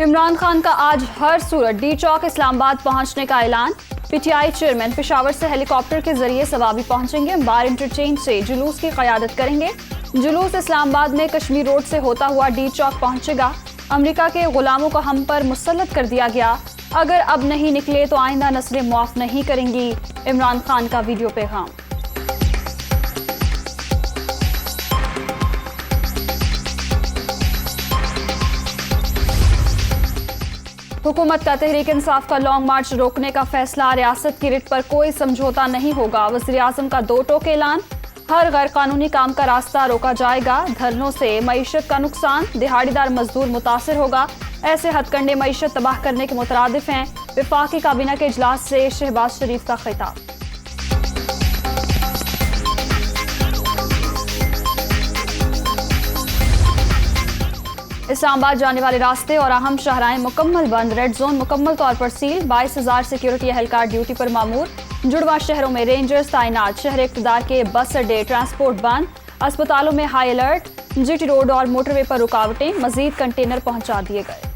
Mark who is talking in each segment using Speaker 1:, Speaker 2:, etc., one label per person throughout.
Speaker 1: इमरान खान का आज हर सूरत डी चौक इस्लामाबाद पहुंचने का ऐलान। पीटीआई चेयरमैन पेशावर से हेलीकॉप्टर के जरिए सवाबी पहुंचेंगे। अंबार इंटरचेंज से जुलूस की क़यादत करेंगे। जुलूस इस्लामाबाद में कश्मीर रोड से होता हुआ डी चौक पहुंचेगा। अमेरिका के गुलामों को हम पर मुसल्लत कर दिया गया, अगर अब नहीं निकले तो आइंदा नस्लें मुआफ नहीं करेंगी। इमरान खान का वीडियो पैगाम। हुकूमत का तहरीक इंसाफ का लॉन्ग मार्च रोकने का फैसला। रियासत की रिट पर कोई समझौता नहीं होगा। वज़ीर आज़म का 2 टोक ऐलान। हर गैर कानूनी काम का रास्ता रोका जाएगा। धरनों से मईशत का नुकसान, दिहाड़ीदार मजदूर मुतासिर होगा। ऐसे हथकंडे मईशत तबाह करने के मुतरादिफ हैं। वफाकी काबीना के इजलास से शहबाज शरीफ का खिताब। इस्लामाबाद जाने वाले रास्ते और अहम शाहराहें मुकम्मल बंद। रेड जोन मुकम्मल तौर पर सील। 22,000 सिक्योरिटी एहलकार ड्यूटी पर मामूर। जुड़वा शहरों में रेंजर्स तैनात। शहर इक़्तिदार के बस अड्डे, ट्रांसपोर्ट बंद। अस्पतालों में हाई अलर्ट। जीटी रोड और मोटरवे पर रुकावटें। मजीद कंटेनर पहुंचा दिए गए।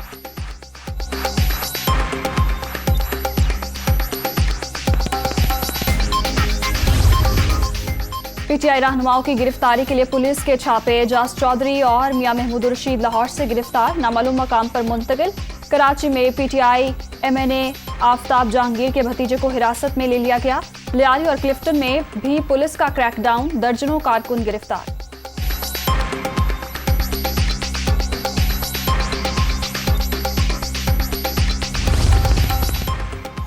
Speaker 1: पीटीआई रहनुमाओं की गिरफ्तारी के लिए पुलिस के छापे। एजाज चौधरी और मियां महमूद रशीद लाहौर से गिरफ्तार, नामालूम मकाम पर मुंतकिल। कराची में पीटीआई एमएनए आफ्ताब जहांगीर के भतीजे को हिरासत में ले लिया गया। लियाली और क्लिफ्टन में भी पुलिस का क्रैकडाउन, दर्जनों कारकुन गिरफ्तार।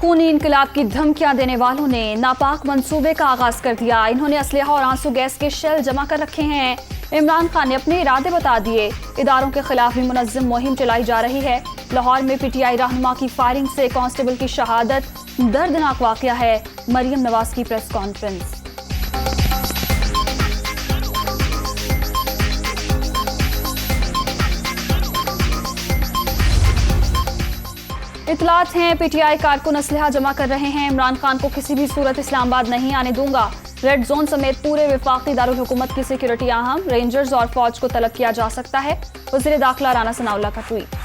Speaker 1: खूनी इनकलाब की धमकियां देने वालों ने नापाक मंसूबे का आगाज कर दिया। इन्होंने असलहा और आंसू गैस के शेल जमा कर रखे हैं। इमरान खान ने अपने इरादे बता दिए। इदारों के खिलाफ भी मुनज़्ज़म मुहिम चलाई जा रही है। लाहौर में पीटीआई रहनुमा की फायरिंग से कांस्टेबल की शहादत, दर्दनाक वाकया है। मरियम नवाज की प्रेस कॉन्फ्रेंस। इतलात हैं पीटीआई कारकुन असलहा जमा कर रहे हैं। इमरान खान को किसी भी सूरत इस्लामाबाद नहीं आने दूंगा। रेड जोन समेत पूरे वफाकी दारुल हुकूमत की सिक्योरिटी अहम। रेंजर्स और फौज को तलब किया जा सकता है। वज़ीर दाखिला राना सनाउल्लाह का ट्वीट।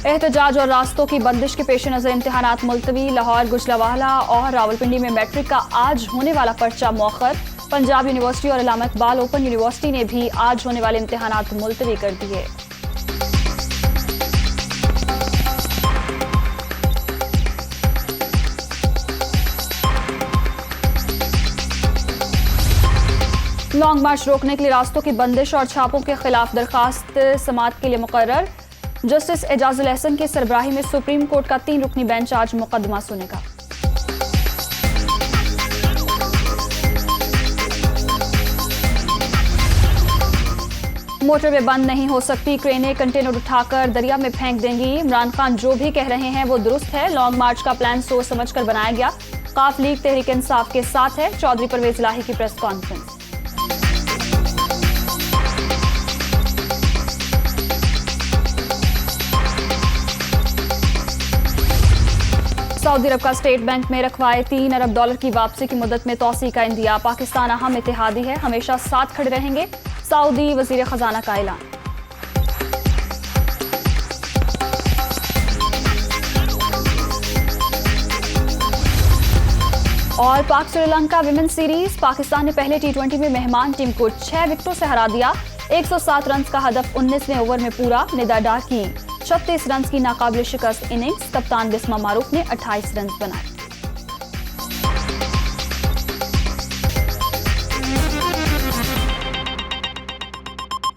Speaker 1: एहतजाज और रास्तों की बंदिश के पेश नजर इम्तिहानात मुलतवी। लाहौर, गुजरांवाला और रावलपिंडी में मैट्रिक का आज होने वाला पर्चा मौखर। पंजाब यूनिवर्सिटी और अल्लामा इकबाल ओपन यूनिवर्सिटी ने भी आज होने वाले इम्तिहानात मुलतवी कर दिए। लॉन्ग मार्च रोकने के लिए रास्तों की बंदिश और छापों के खिलाफ दरखास्त समाअत के लिए मुकर्रर। जस्टिस एजाजुल एहसन की सरबराही में सुप्रीम कोर्ट का 3 रुकनी बेंच आज मुकदमा सुनेगा। मोटरवे बंद नहीं हो सकती। क्रेनें कंटेनर उठाकर दरिया में फेंक देंगी। इमरान खान जो भी कह रहे हैं वो दुरुस्त है। लॉन्ग मार्च का प्लान सोच समझकर बनाया गया। काफ लीग तहरीक इंसाफ के साथ है। चौधरी परवेज इलाही की प्रेस कॉन्फ्रेंस। सऊदी अरब का स्टेट बैंक में रखवाए $3 अरब की वापसी की मुद्दत में तौसी का इंदिया। पाकिस्तान अहम इत्तेहादी है, हमेशा साथ खड़े रहेंगे। सऊदी वजीर खजाना का ऐलान। और पाक श्रीलंका विमेन सीरीज। पाकिस्तान ने पहले T20 में मेहमान टीम को 6 विकेटों से हरा दिया। 107 रन का हदफ 19वें ओवर में पूरा। निदा डार की 36 रन की नाकाबिल शिकस्त इनिंग्स। कप्तान बिस्मा मारूफ ने 28 रन बनाए।